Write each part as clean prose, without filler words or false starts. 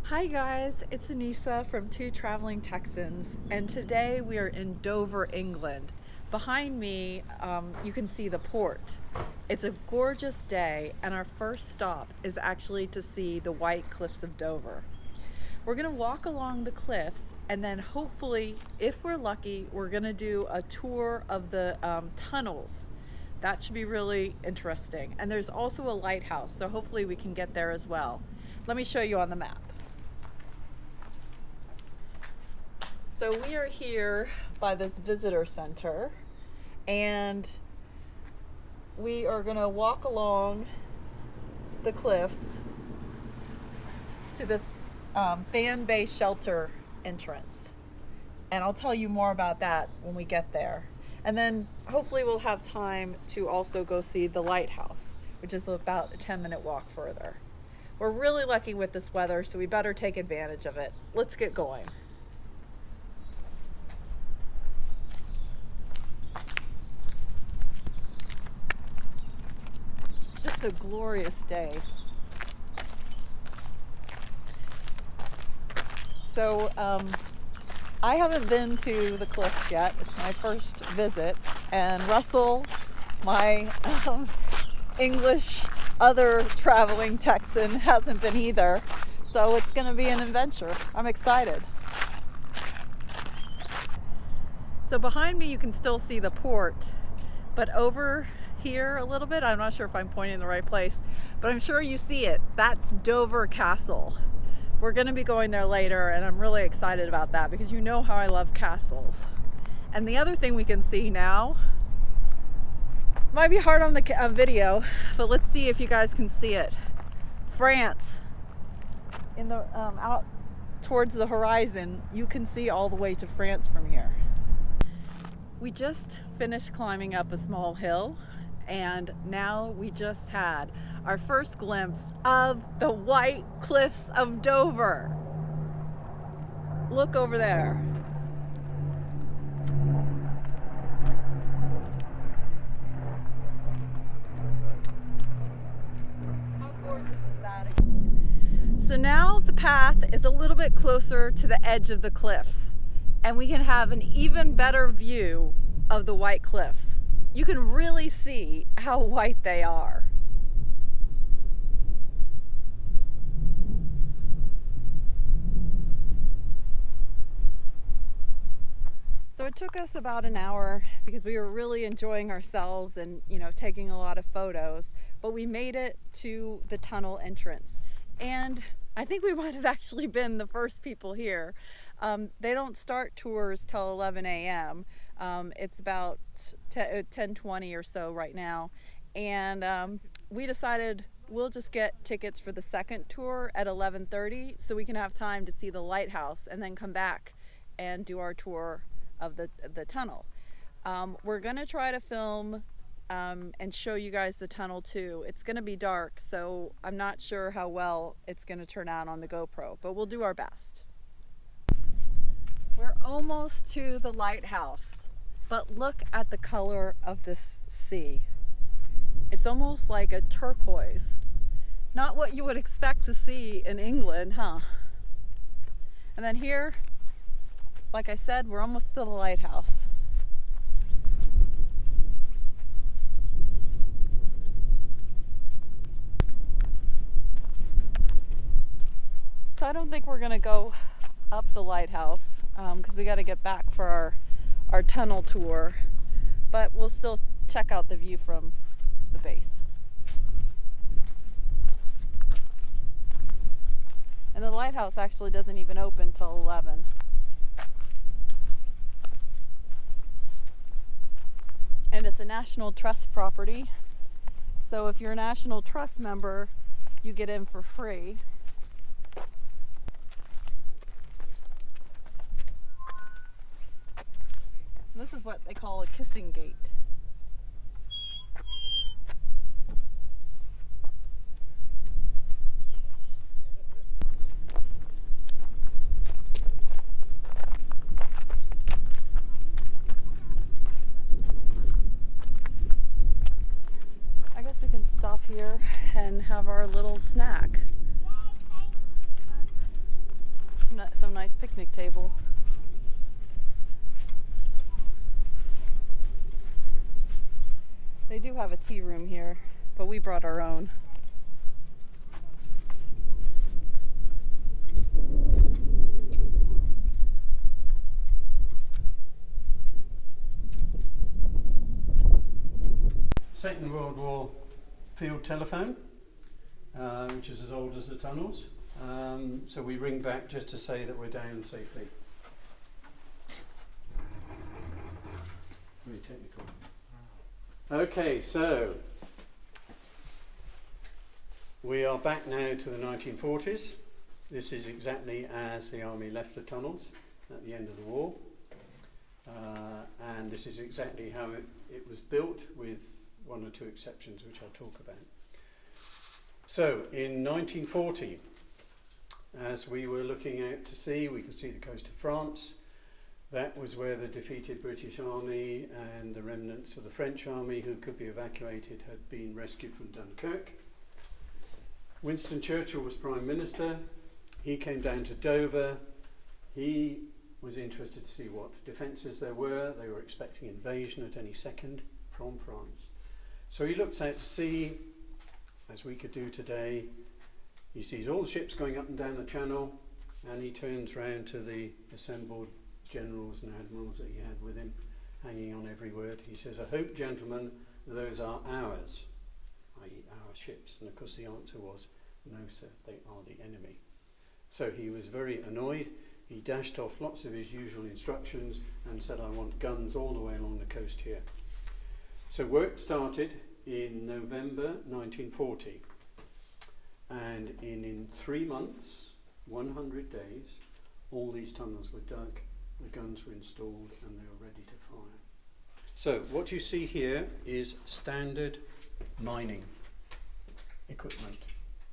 Hi guys, it's Anissa from Two Traveling Texans, and today we are in Dover, England. Behind me, you can see the port. It's a gorgeous day, and our first stop is actually to see the White Cliffs of Dover. We're gonna walk along the cliffs, and then hopefully, if we're lucky, we're gonna do a tour of the tunnels. That should be really interesting. And there's also a lighthouse, so hopefully we can get there as well. Let me show you on the map. So we are here by this visitor center, and we are going to walk along the cliffs to this fan base shelter entrance. And I'll tell you more about that when we get there. And then hopefully we'll have time to also go see the lighthouse, which is about a 10-minute walk further. We're really lucky with this weather, so we better take advantage of it. Let's get going. Just a glorious day. So I haven't been to the cliffs yet. It's my first visit, and Russell, my English other traveling Texan, hasn't been either. So it's going to be an adventure. I'm excited. So behind me you can still see the port, but over here a little bit, I'm not sure if I'm pointing in the right place, but I'm sure you see it. That's Dover Castle. We're going to be going there later, and I'm really excited about that because you know how I love castles. And the other thing we can see now, might be hard on the video, but let's see if you guys can see it. France, in the out towards the horizon, you can see all the way to France from here. We just finished climbing up a small hill, and now we just had our first glimpse of the White Cliffs of Dover. Look over there. How gorgeous is that? So now the path is a little bit closer to the edge of the cliffs, and we can have an even better view of the White Cliffs. You can really see how white they are. So it took us about an hour because we were really enjoying ourselves and, taking a lot of photos, but we made it to the tunnel entrance. And I think we might have actually been the first people here. They don't start tours till 11 a.m. It's about 10:20 or so right now, and we decided we'll just get tickets for the second tour at 11:30 so we can have time to see the lighthouse and then come back and do our tour of the tunnel. We're gonna try to film and show you guys the tunnel too. It's gonna be dark, so I'm not sure how well it's gonna turn out on the GoPro, but we'll do our best. We're almost to the lighthouse, but look at the color of this sea. It's almost like a turquoise. Not what you would expect to see in England, huh? And then here, like I said, we're almost to the lighthouse. So I don't think we're gonna go up the lighthouse because we got to get back for our tunnel tour, but we'll still check out the view from the base. And the lighthouse actually doesn't even open till 11. And it's a National Trust property, so if you're a National Trust member, you get in for free. This is what they call a kissing gate. I guess we can stop here and have our little snack. Some nice picnic table. They do have a tea room here, but we brought our own. Second World War field telephone, which is as old as the tunnels. So we ring back just to say that we're down safely. Very technical. Okay, so we are back now to the 1940s. This is exactly as the army left the tunnels at the end of the war. And this is exactly how it was built, with one or two exceptions which I'll talk about. So in 1940, as we were looking out to sea, we could see the coast of France. That was where the defeated British army and the remnants of the French army who could be evacuated had been rescued from Dunkirk. Winston Churchill was Prime Minister. He came down to Dover. He was interested to see what defences there were. They were expecting invasion at any second from France. So he looks out to sea, as we could do today. He sees all the ships going up and down the channel, and he turns round to the assembled generals and admirals that he had with him, hanging on every word. He says, "I hope, gentlemen, those are ours," i.e. our ships. And of course the answer was, "No, sir, they are the enemy." So he was very annoyed. He dashed off lots of his usual instructions and said, "I want guns all the way along the coast here." So work started in November 1940, and in 3 months, 100 days, all these tunnels were dug, the guns were installed, and they were ready to fire. So what you see here is standard mining equipment.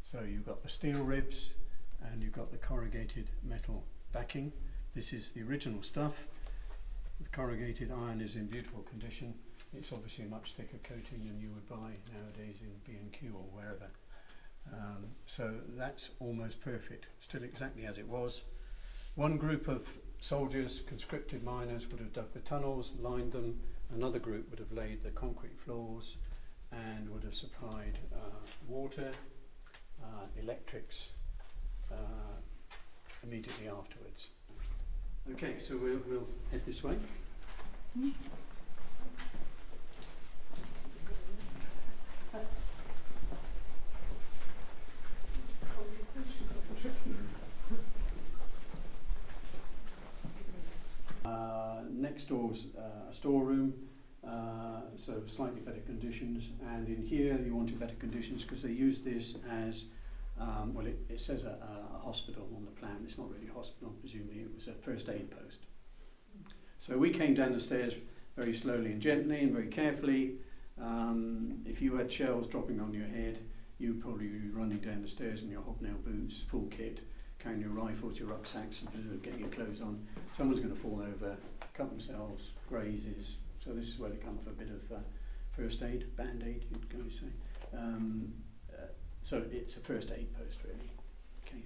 So you've got the steel ribs and you've got the corrugated metal backing. This is the original stuff. The corrugated iron is in beautiful condition. It's obviously a much thicker coating than you would buy nowadays in B&Q or wherever. So that's almost perfect, still exactly as it was. One group of soldiers, conscripted miners, would have dug the tunnels, lined them. Another group would have laid the concrete floors and would have supplied water, electrics immediately afterwards. Okay, so we'll head this way. Next door's a storeroom, so slightly better conditions, and in here you wanted better conditions because they used this as, well, it says a hospital on the plan. It's not really a hospital, presumably it was a first aid post. So we came down the stairs very slowly and gently and very carefully. If you had shells dropping on your head, you'd probably be running down the stairs in your hobnail boots, full kit, carrying your rifles, your rucksacks, and getting your clothes on. Someone's going to fall over, cut themselves, grazes. So this is where they come for a bit of first aid, band-aid, you'd guys say. So it's a first aid post, really. Okay.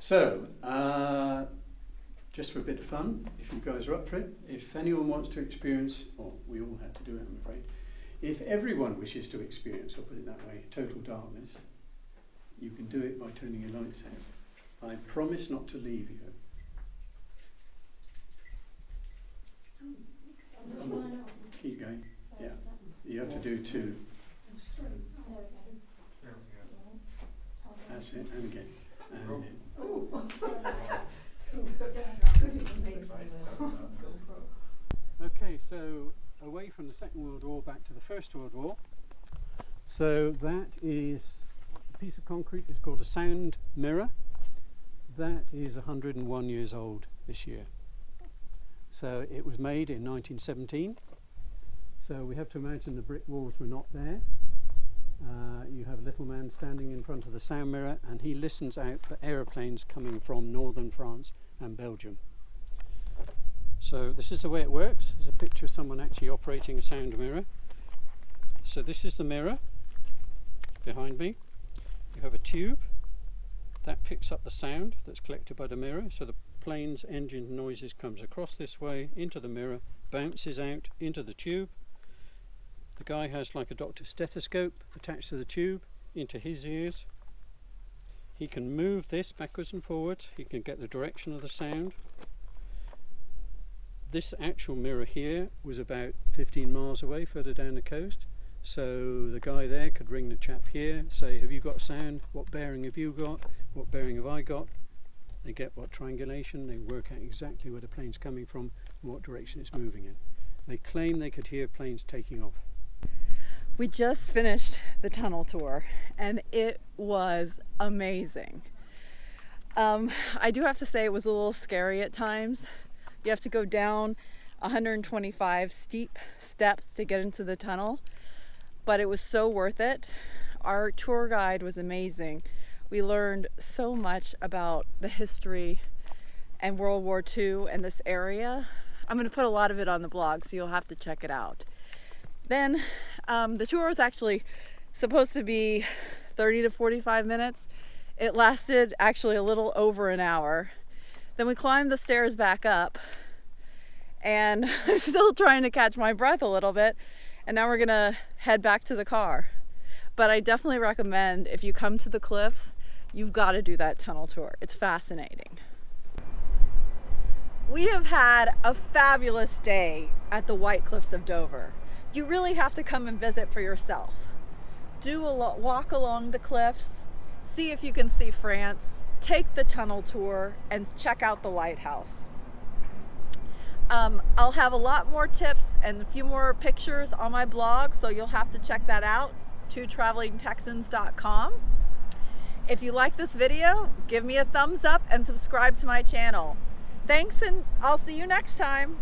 So, just for a bit of fun, if you guys are up for it, if anyone wants to experience, or we all had to do it, I'm afraid, if everyone wishes to experience, I'll put it that way, total darkness, you can do it by turning your lights out. I promise not to leave you. Keep going. Yeah. You have to do 2. That's it. And again. And again. Okay, so away from the Second World War back to the First World War. So that is a piece of concrete. It's called a sound mirror. That is 101 years old this year. So it was made in 1917. So we have to imagine the brick walls were not there. You have a little man standing in front of the sound mirror, and he listens out for aeroplanes coming from northern France and Belgium. So this is the way it works. There's a picture of someone actually operating a sound mirror. So this is the mirror behind me. You have a tube. That picks up the sound that's collected by the mirror, so the plane's engine noises comes across this way into the mirror, bounces out into the tube. The guy has like a doctor's stethoscope attached to the tube into his ears. He can move this backwards and forwards, he can get the direction of the sound. This actual mirror here was about 15 miles away further down the coast, so the guy there could ring the chap here, say, have you got sound? What bearing have you got? What bearing have I got? They get what triangulation, they work out exactly where the plane's coming from and what direction it's moving in. They claim they could hear planes taking off. We just finished the tunnel tour and it was amazing. I do have to say it was a little scary at times. You have to go down 125 steep steps to get into the tunnel, but it was so worth it. Our tour guide was amazing. We learned so much about the history and World War II and this area. I'm going to put a lot of it on the blog, so you'll have to check it out. Then the tour was actually supposed to be 30 to 45 minutes. It lasted actually a little over an hour. Then we climbed the stairs back up and I'm still trying to catch my breath a little bit. And now we're gonna head back to the car. But I definitely recommend, if you come to the cliffs, you've got to do that tunnel tour. It's fascinating. We have had a fabulous day at the White Cliffs of Dover. You really have to come and visit for yourself. Do a walk along the cliffs, see if you can see France, take the tunnel tour, and check out the lighthouse. I'll have a lot more tips and a few more pictures on my blog, so you'll have to check that out, twotravelingtexans.com. If you like this video, give me a thumbs up and subscribe to my channel. Thanks, and I'll see you next time.